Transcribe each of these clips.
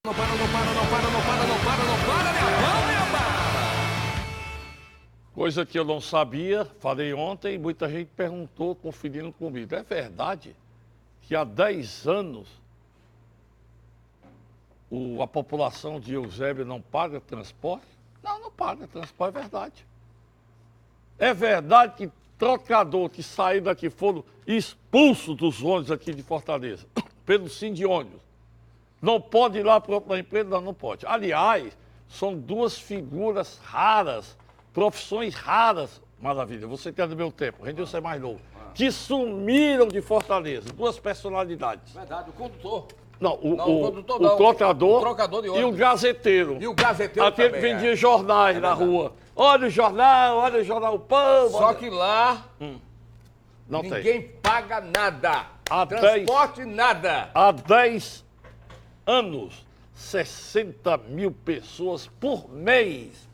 Não para, não para, não para, não para, não para, não para, minha mão. Coisa que eu não sabia, falei ontem, muita gente perguntou, conferindo comigo. É verdade que há 10 anos a população de Eusébio não paga transporte? Não, não paga transporte, é verdade. É verdade que trocador que saiu daqui foram expulsos dos ônibus aqui de Fortaleza, pelo Sim de ônibus. Não pode ir lá para outra empresa? Não, não pode. Aliás, são duas figuras raras, profissões raras, maravilha, você que é do meu tempo, rendeu ser mais novo, que sumiram de Fortaleza, duas personalidades. Verdade, o condutor. Não, o condutor não. O trocador, O trocador de e ônibus. o gazeteiro. E o gazeteiro Aquele também, que vendia jornais na rua. Olha o jornal, o pão. Só que lá não ninguém tem. paga nada. Há Transporte, nada. Há 10 anos, 60 mil pessoas por mês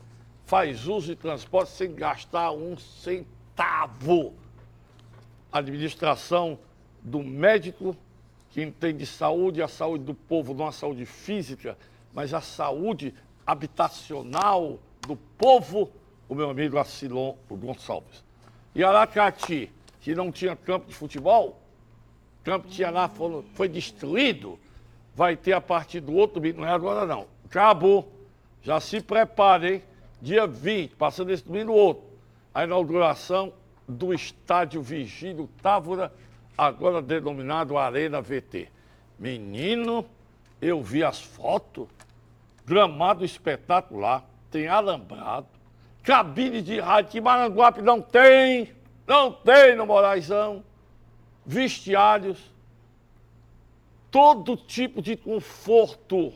faz uso de transporte sem gastar um centavo. A administração do médico, que entende saúde, a saúde do povo, não a saúde física, mas a saúde habitacional do povo, o meu amigo Acilon Gonçalves. E Aracati, que não tinha campo de futebol, campo que tinha lá, foi destruído, vai ter a partir do outro domingo, não é agora não. Acabou. Já se preparem, dia 20, passando esse domingo outro, a inauguração do estádio Vigílio Távora, agora denominado Arena VT. Menino, eu vi as fotos, gramado espetacular, tem alambrado, cabine de rádio que Maranguape não tem no Moraizão, vestiários, todo tipo de conforto,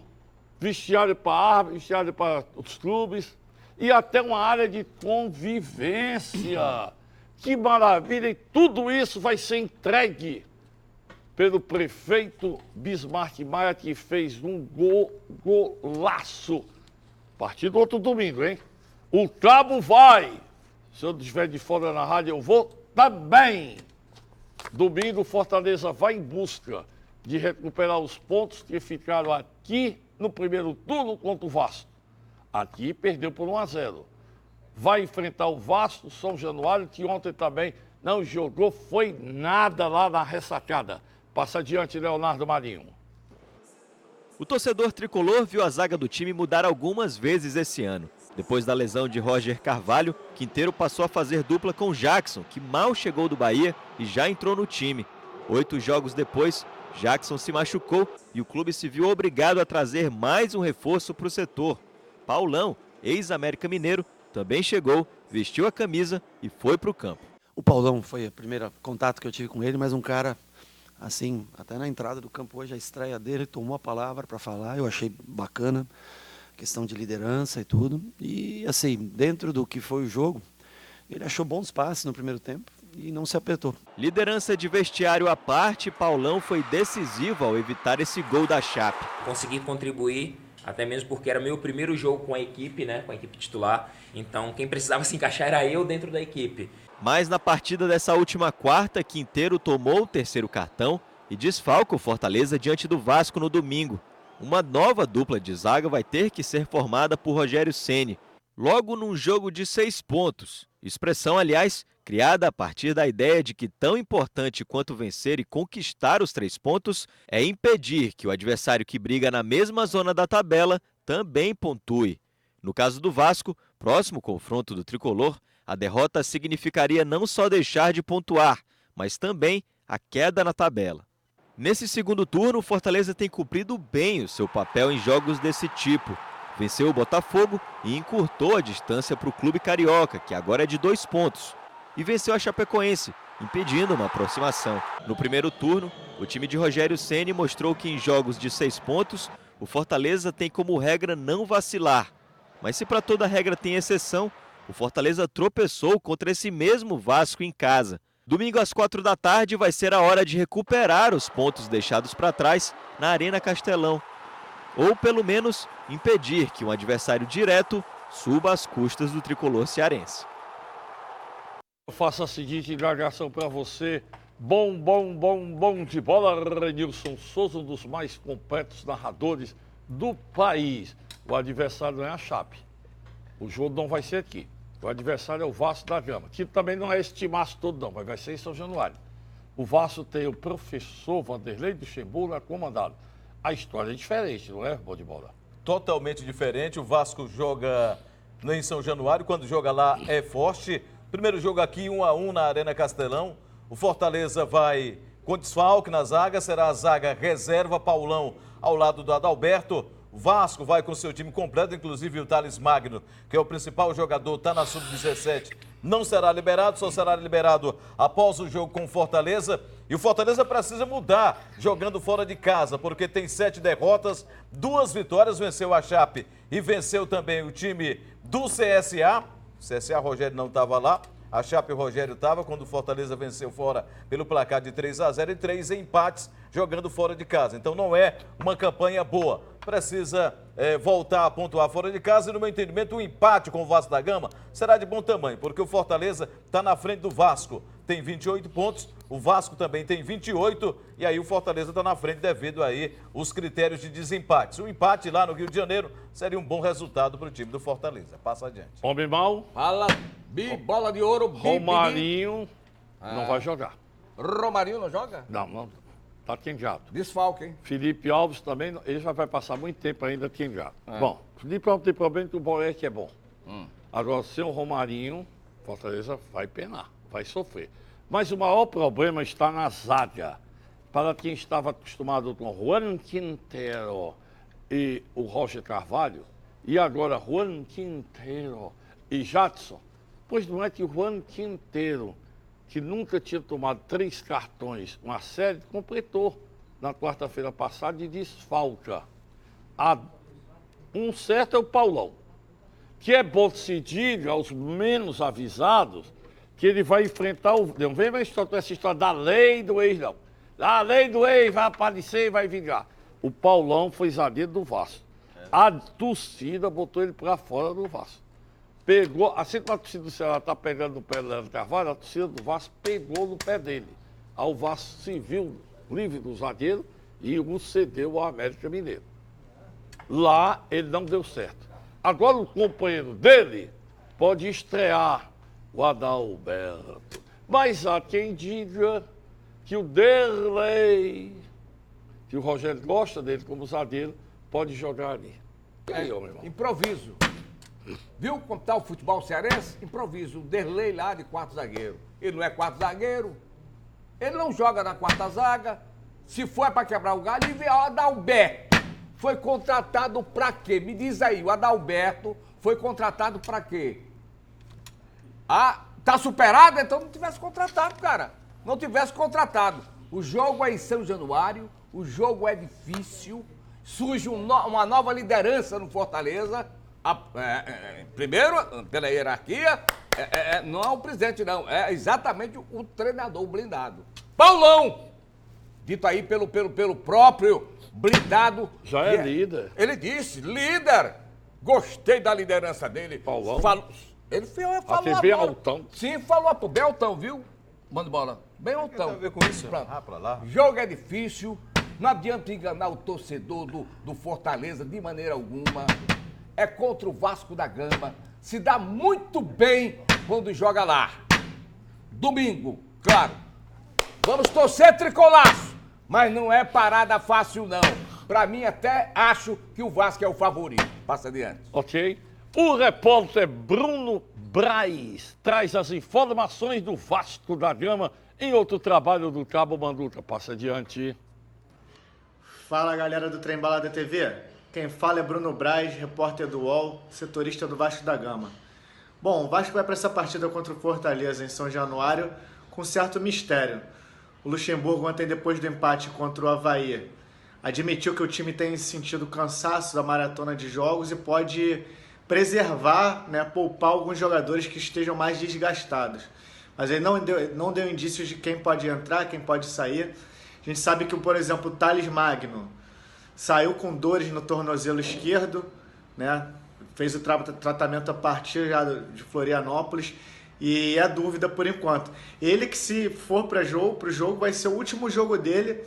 vestiário para árvore, vestiário para os clubes e até uma área de convivência. Que maravilha! E tudo isso vai ser entregue pelo prefeito Bismarck Maia, que fez um golaço. A partir do outro domingo, hein? O cabo vai. Se eu estiver de fora na rádio, eu vou também. Domingo, Fortaleza vai em busca de recuperar os pontos que ficaram aqui no primeiro turno contra o Vasco. Aqui perdeu por 1-0. Vai enfrentar o Vasco, São Januário, que ontem também não jogou, foi nada lá na ressacada. Passa adiante, Leonardo Marinho. O torcedor tricolor viu a zaga do time mudar algumas vezes esse ano. Depois da lesão de Roger Carvalho, Quinteiro passou a fazer dupla com Jackson, que mal chegou do Bahia e já entrou no time. 8 jogos depois, Jackson se machucou e o clube se viu obrigado a trazer mais um reforço para o setor. Paulão, ex-América Mineiro, também chegou, vestiu a camisa e foi para o campo. O Paulão foi o primeiro contato que eu tive com ele, mas um cara, assim, até na entrada do campo hoje, a estreia dele, tomou a palavra para falar, eu achei bacana, questão de liderança e tudo. E, assim, dentro do que foi o jogo, ele achou bons passes no primeiro tempo e não se apertou. Liderança de vestiário à parte, Paulão foi decisivo ao evitar esse gol da Chape. Consegui contribuir, até mesmo porque era meu primeiro jogo com a equipe, né, com a equipe titular. Então, quem precisava se encaixar era eu dentro da equipe. Mas na partida dessa última quarta, Quinteiro tomou o terceiro cartão e desfalca o Fortaleza diante do Vasco no domingo. Uma nova dupla de zaga vai ter que ser formada por Rogério Ceni, logo num jogo de 6 pontos. Expressão, aliás, criada a partir da ideia de que tão importante quanto vencer e conquistar os 3 pontos é impedir que o adversário que briga na mesma zona da tabela também pontue. No caso do Vasco, próximo confronto do tricolor, a derrota significaria não só deixar de pontuar, mas também a queda na tabela. Nesse segundo turno, o Fortaleza tem cumprido bem o seu papel em jogos desse tipo. Venceu o Botafogo e encurtou a distância para o clube carioca, que agora é de 2 pontos. E venceu a Chapecoense, impedindo uma aproximação. No primeiro turno, o time de Rogério Ceni mostrou que em jogos de 6 pontos, o Fortaleza tem como regra não vacilar. Mas se para toda regra tem exceção, o Fortaleza tropeçou contra esse mesmo Vasco em casa. Domingo às 4 da tarde vai ser a hora de recuperar os pontos deixados para trás na Arena Castelão. Ou pelo menos impedir que um adversário direto suba às custas do tricolor cearense. Eu faço a seguinte indagação para você. Bom de bola, Renilson Souza, um dos mais completos narradores do país. O adversário não é a Chape. O jogo não vai ser aqui. O adversário é o Vasco da Gama, que também não é esse timaço todo não, mas vai ser em São Januário. O Vasco tem o professor Vanderlei Luxemburgo na comandado. A história é diferente, não é, bom de bola? Totalmente diferente. O Vasco joga em São Januário, quando joga lá é forte. Primeiro jogo aqui, 1-1 na Arena Castelão. O Fortaleza vai com desfalque na zaga, será a zaga reserva, Paulão ao lado do Adalberto. O Vasco vai com seu time completo, inclusive o Thales Magno, que é o principal jogador, está na Sub-17, não será liberado, só será liberado após o jogo com o Fortaleza. E o Fortaleza precisa mudar jogando fora de casa, porque tem 7 derrotas, 2 vitórias, venceu a Chape e venceu também o time do CSA. O CSA, Rogério não estava lá. A Chape e o Rogério estava quando o Fortaleza venceu fora pelo placar de 3-0 e 3 empates jogando fora de casa. Então não é uma campanha boa. Precisa voltar a pontuar fora de casa e, no meu entendimento, um empate com o Vasco da Gama será de bom tamanho, porque o Fortaleza está na frente do Vasco. Tem 28 pontos, o Vasco também tem 28 e aí o Fortaleza está na frente devido aí os critérios de desempate. Um empate lá no Rio de Janeiro seria um bom resultado para o time do Fortaleza. Passa adiante. Homem mal, Fala, bola de ouro, Romarinho não vai jogar. Romarinho não joga? Não, tá quenjado. Desfalque, hein? Felipe Alves também, ele já vai passar muito tempo ainda quenjado. Bom, Felipe Alves tem problema que o Boeck é bom. Agora, sem o Romarinho, Fortaleza vai penar, vai sofrer. Mas o maior problema está na zaga. Para quem estava acostumado com Juan Quintero e o Roger Carvalho, e agora Juan Quintero e Jadson, pois não é que o Juan Quintero, que nunca tinha tomado 3 cartões, uma série, completou na quarta-feira passada e desfalca. Um certo é o Paulão, que é bom que se diga aos menos avisados que ele vai enfrentar o... Não vem mais essa história da lei do ex, não. A lei do ex vai aparecer e vai vingar. O Paulão foi zagueiro do Vasco. A torcida botou ele para fora do Vasco. Pegou, assim como a torcida do Ceará está pegando no pé do Leandro Carvalho, a torcida do Vasco pegou no pé dele. Aí o Vasco se viu livre do zagueiro e o cedeu ao América Mineiro. Lá ele não deu certo. Agora o companheiro dele pode estrear, o Adalberto. Mas há quem diga que o Derlei, que o Rogério gosta dele como zagueiro, pode jogar ali. E aí, meu irmão? Improviso. Viu como está o futebol cearense? Improviso. O Derlei lá de quarto zagueiro. Ele não é quarto zagueiro. Ele não joga na quarta zaga. Se for para quebrar o galho, e vê o Adalberto. Foi contratado para quê? Me diz aí, o Adalberto foi contratado para quê? Ah, tá superado? Então não tivesse contratado, cara. Não tivesse contratado. O jogo é em São Januário, o jogo é difícil, surge uma nova liderança no Fortaleza. Primeiro, pela hierarquia, não é o presidente, não. É exatamente o treinador, o blindado. Paulão! Dito aí pelo próprio blindado. Já é líder. Ele disse, líder. Gostei da liderança dele. Paulão. Ele falou até bem altão. Sim, falou bem altão, viu? Manda bola. Bem altão. Tem a ver com isso? Pronto. Pra lá. Jogo é difícil. Não adianta enganar o torcedor do Fortaleza de maneira alguma. É contra o Vasco da Gama. Se dá muito bem quando joga lá. Domingo, claro. Vamos torcer tricolaço. Mas não é parada fácil, não. Pra mim, até acho que o Vasco é o favorito. Passa adiante. Ok. O repórter Bruno Braz traz as informações do Vasco da Gama em outro trabalho do Cabo Manduca. Passa adiante. Fala, galera do Trem Balada TV. Quem fala é Bruno Braz, repórter do UOL, setorista do Vasco da Gama. Bom, o Vasco vai para essa partida contra o Fortaleza em São Januário com certo mistério. O Luxemburgo, ontem, depois do empate contra o Avaí, admitiu que o time tem sentido cansaço da maratona de jogos e pode preservar, poupar alguns jogadores que estejam mais desgastados. Mas ele não deu indícios de quem pode entrar, quem pode sair. A gente sabe que, por exemplo, o Thales Magno saiu com dores no tornozelo esquerdo, fez o tratamento a partir já de Florianópolis e é dúvida por enquanto. Ele que, se for para o jogo, vai ser o último jogo dele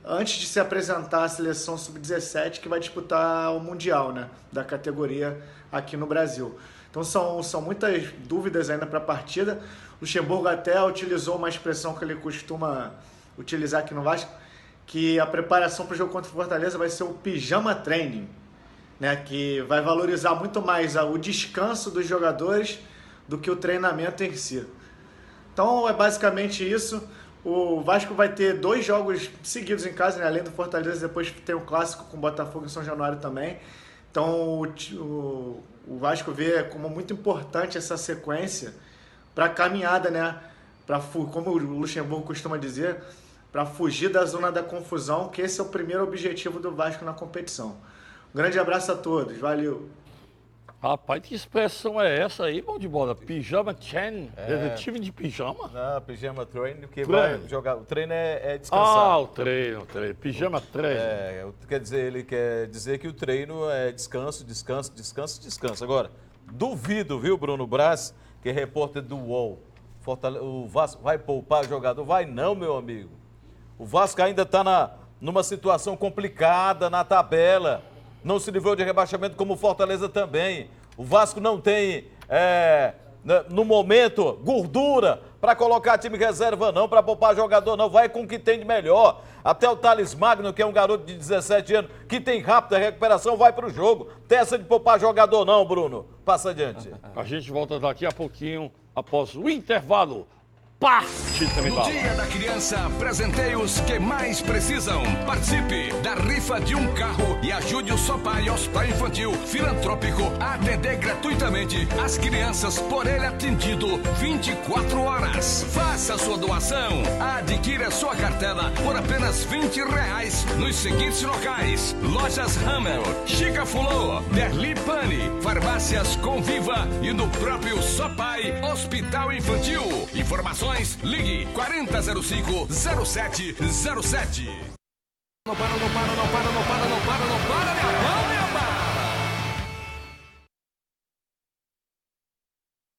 antes de se apresentar à seleção sub-17 que vai disputar o Mundial, né, da categoria aqui no Brasil. Então são muitas dúvidas ainda para a partida. O Luxemburgo até utilizou uma expressão que ele costuma utilizar aqui no Vasco, que a preparação para o jogo contra o Fortaleza vai ser o pijama training, né, que vai valorizar muito mais o descanso dos jogadores do que o treinamento em si. Então é basicamente isso. O Vasco vai ter 2 jogos seguidos em casa, né? Além do Fortaleza, depois tem o clássico com o Botafogo em São Januário também. Então o Vasco vê como muito importante essa sequência para a caminhada, né? Como o Luxemburgo costuma dizer, para fugir da zona da confusão, que esse é o primeiro objetivo do Vasco na competição. Um grande abraço a todos, valeu! Rapaz, que expressão é essa aí, bom de bola? Pijama Chen? É time de pijama? Não, pijama treino, que vai jogar. O treino é descansar. Ah, o treino. Pijama treino. Quer dizer, ele quer dizer que o treino é descanso. Agora, duvido, viu, Bruno Braz, que é repórter do UOL. O Vasco vai poupar jogador? Vai não, meu amigo. O Vasco ainda está numa situação complicada na tabela. Não se livrou de rebaixamento como o Fortaleza também. O Vasco não tem, no momento, gordura para colocar time reserva não, para poupar jogador não. Vai com o que tem de melhor. Até o Thales Magno, que é um garoto de 17 anos, que tem rápida recuperação, vai para o jogo. Tem essa de poupar jogador não, Bruno. Passa adiante. A gente volta daqui a pouquinho, após o intervalo. Parte No Dia da Criança, presentei os que mais precisam. Participe da rifa de um carro e ajude o Sopai Hospital Infantil Filantrópico a atender gratuitamente as crianças por ele atendido 24 horas. Faça sua doação. Adquira sua cartela por apenas R$20 nos seguintes locais: Lojas Hamel, Chica Fulô, Derli Pane, Farmácias Conviva e no próprio Sopai Hospital Infantil. Informações, ligue 4005-0707. Não para, minha mão,